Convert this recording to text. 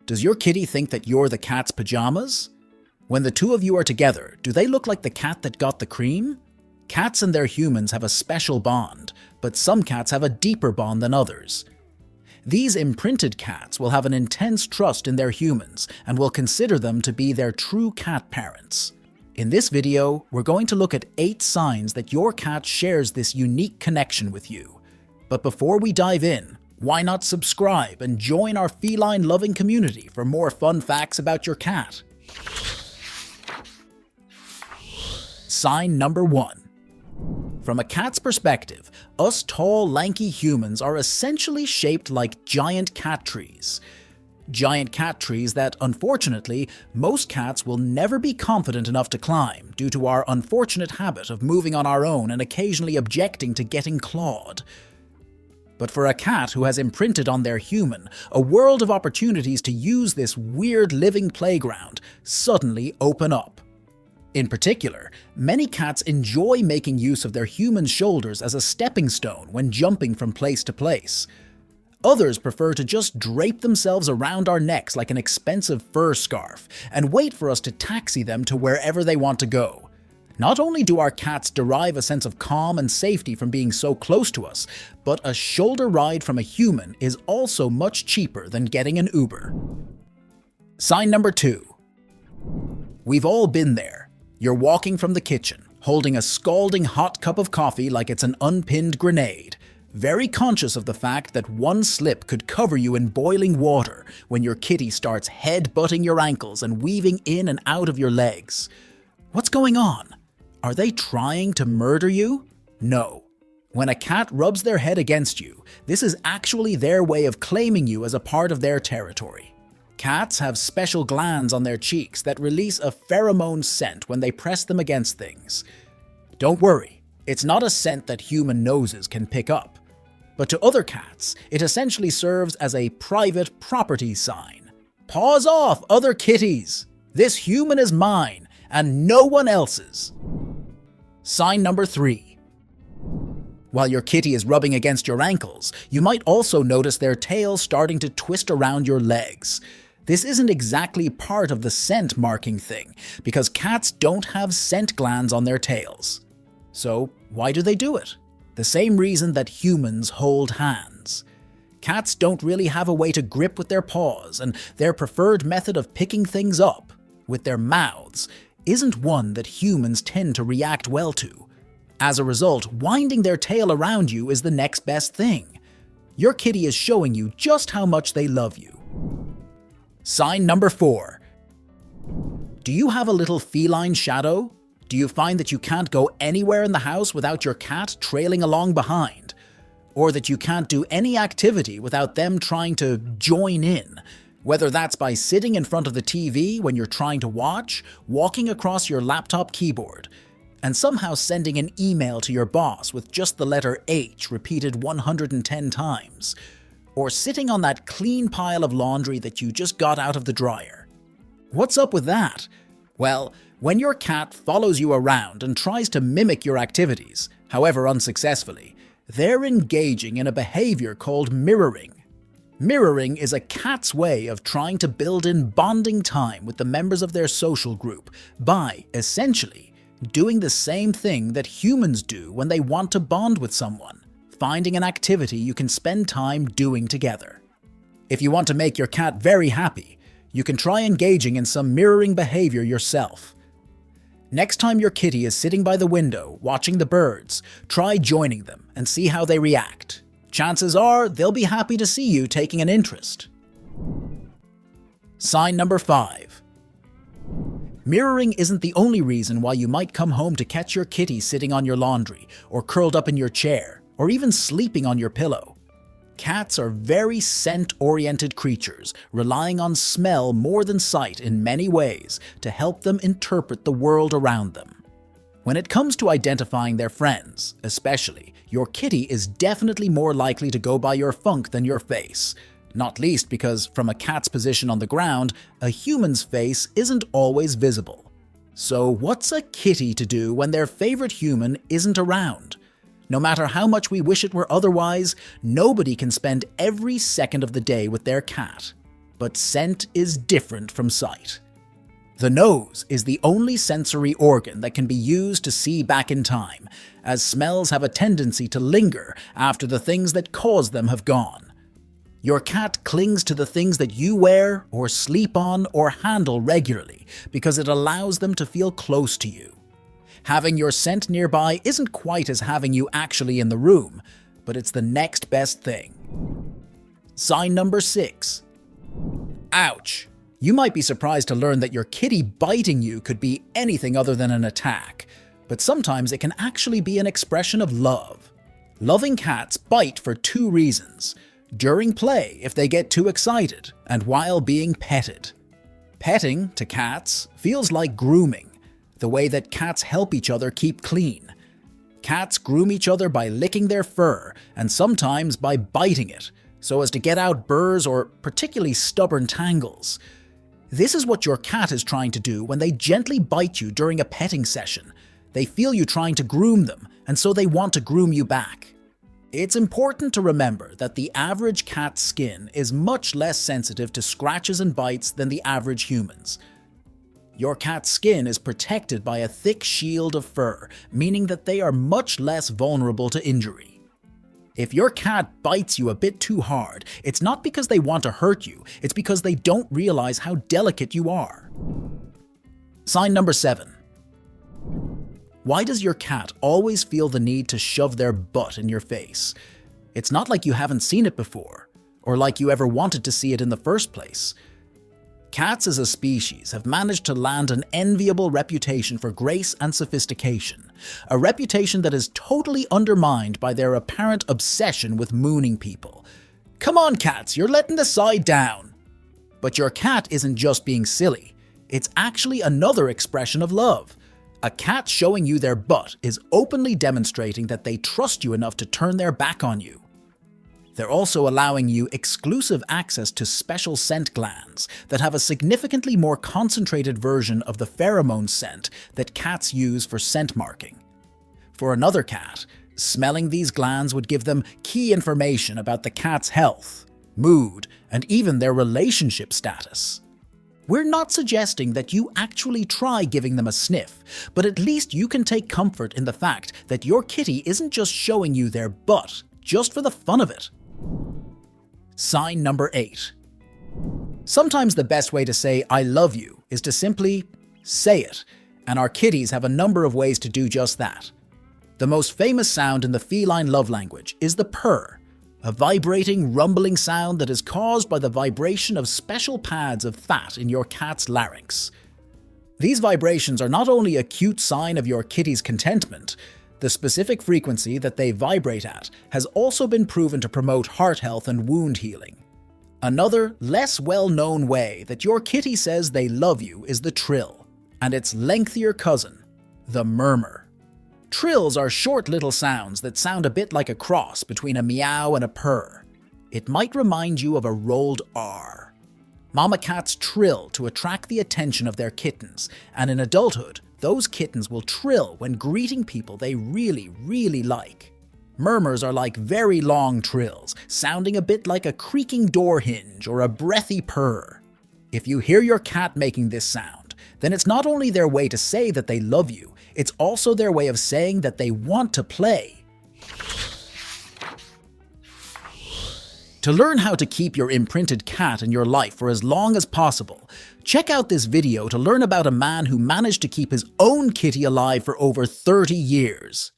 Does your kitty think that you're the cat's pajamas? When the two of you are together, do they look like the cat that got the cream? Cats and their humans have a special bond, but some cats have a deeper bond than others. These imprinted cats will have an intense trust in their humans and will consider them to be their true cat parents. In this video, we're going to look at 8 signs that your cat shares this unique connection with you. But before we dive in, why not subscribe and join our feline-loving community for more fun facts about your cat? Sign number 1. From a cat's perspective, us tall, lanky humans are essentially shaped like giant cat trees. Giant cat trees that, unfortunately, most cats will never be confident enough to climb due to our unfortunate habit of moving on our own and occasionally objecting to getting clawed. But for a cat who has imprinted on their human, a world of opportunities to use this weird living playground suddenly open up. In particular, many cats enjoy making use of their human shoulders as a stepping stone when jumping from place to place. Others prefer to just drape themselves around our necks like an expensive fur scarf and wait for us to taxi them to wherever they want to go. Not only do our cats derive a sense of calm and safety from being so close to us, but a shoulder ride from a human is also much cheaper than getting an Uber. Sign number 2. We've all been there. You're walking from the kitchen, holding a scalding hot cup of coffee like it's an unpinned grenade, very conscious of the fact that one slip could cover you in boiling water when your kitty starts head-butting your ankles and weaving in and out of your legs. What's going on? Are they trying to murder you? No. When a cat rubs their head against you, this is actually their way of claiming you as a part of their territory. Cats have special glands on their cheeks that release a pheromone scent when they press them against things. Don't worry, it's not a scent that human noses can pick up. But to other cats, it essentially serves as a private property sign. Paws off, other kitties! This human is mine, and no one else's. Sign number 3. While your kitty is rubbing against your ankles, you might also notice their tail starting to twist around your legs. This isn't exactly part of the scent marking thing, because cats don't have scent glands on their tails. So why do they do it? The same reason that humans hold hands. Cats don't really have a way to grip with their paws, and their preferred method of picking things up, with their mouths, isn't one that humans tend to react well to. As a result, winding their tail around you is the next best thing. Your kitty is showing you just how much they love you. Sign number 4. Do you have a little feline shadow? Do you find that you can't go anywhere in the house without your cat trailing along behind? Or that you can't do any activity without them trying to join in? Whether that's by sitting in front of the TV when you're trying to watch, walking across your laptop keyboard, and somehow sending an email to your boss with just the letter H repeated 110 times, or sitting on that clean pile of laundry that you just got out of the dryer. What's up with that? Well, when your cat follows you around and tries to mimic your activities, however unsuccessfully, they're engaging in a behavior called mirroring. Mirroring is a cat's way of trying to build in bonding time with the members of their social group by, essentially, doing the same thing that humans do when they want to bond with someone, finding an activity you can spend time doing together. If you want to make your cat very happy, you can try engaging in some mirroring behavior yourself. Next time your kitty is sitting by the window watching the birds, try joining them and see how they react. Chances are they'll be happy to see you taking an interest. Sign number 5. Mirroring isn't the only reason why you might come home to catch your kitty sitting on your laundry, or curled up in your chair, or even sleeping on your pillow. Cats are very scent-oriented creatures, relying on smell more than sight in many ways to help them interpret the world around them. When it comes to identifying their friends, especially, your kitty is definitely more likely to go by your funk than your face, not least because, from a cat's position on the ground, a human's face isn't always visible. So what's a kitty to do when their favorite human isn't around? No matter how much we wish it were otherwise, nobody can spend every second of the day with their cat. But scent is different from sight. The nose is the only sensory organ that can be used to see back in time, as smells have a tendency to linger after the things that caused them have gone. Your cat clings to the things that you wear or sleep on or handle regularly because it allows them to feel close to you. Having your scent nearby isn't quite as having you actually in the room, but it's the next best thing. Sign number 6. Ouch! You might be surprised to learn that your kitty biting you could be anything other than an attack, but sometimes it can actually be an expression of love. Loving cats bite for 2 reasons: during play if they get too excited, and while being petted. Petting, to cats, feels like grooming, the way that cats help each other keep clean. Cats groom each other by licking their fur, and sometimes by biting it, so as to get out burrs or particularly stubborn tangles. This is what your cat is trying to do when they gently bite you during a petting session. They feel you trying to groom them, and so they want to groom you back. It's important to remember that the average cat's skin is much less sensitive to scratches and bites than the average human's. Your cat's skin is protected by a thick shield of fur, meaning that they are much less vulnerable to injury. If your cat bites you a bit too hard, it's not because they want to hurt you, it's because they don't realize how delicate you are. Sign number 7. Why does your cat always feel the need to shove their butt in your face? It's not like you haven't seen it before, or like you ever wanted to see it in the first place. Cats as a species have managed to land an enviable reputation for grace and sophistication, a reputation that is totally undermined by their apparent obsession with mooning people. Come on, cats, you're letting the side down. But your cat isn't just being silly. It's actually another expression of love. A cat showing you their butt is openly demonstrating that they trust you enough to turn their back on you. They're also allowing you exclusive access to special scent glands that have a significantly more concentrated version of the pheromone scent that cats use for scent marking. For another cat, smelling these glands would give them key information about the cat's health, mood, and even their relationship status. We're not suggesting that you actually try giving them a sniff, but at least you can take comfort in the fact that your kitty isn't just showing you their butt just for the fun of it. Sign number 8. Sometimes the best way to say "I love you" is to simply say it, and our kitties have a number of ways to do just that. The most famous sound in the feline love language is the purr, a vibrating, rumbling sound that is caused by the vibration of special pads of fat in your cat's larynx. These vibrations are not only a cute sign of your kitty's contentment. The specific frequency that they vibrate at has also been proven to promote heart health and wound healing. Another, less well-known way that your kitty says they love you is the trill, and its lengthier cousin, the murmur. Trills are short little sounds that sound a bit like a cross between a meow and a purr. It might remind you of a rolled R. Mama cats trill to attract the attention of their kittens, and in adulthood, those kittens will trill when greeting people they really, really like. Murmurs are like very long trills, sounding a bit like a creaking door hinge or a breathy purr. If you hear your cat making this sound, then it's not only their way to say that they love you, it's also their way of saying that they want to play. To learn how to keep your imprinted cat in your life for as long as possible, check out this video to learn about a man who managed to keep his own kitty alive for over 30 years.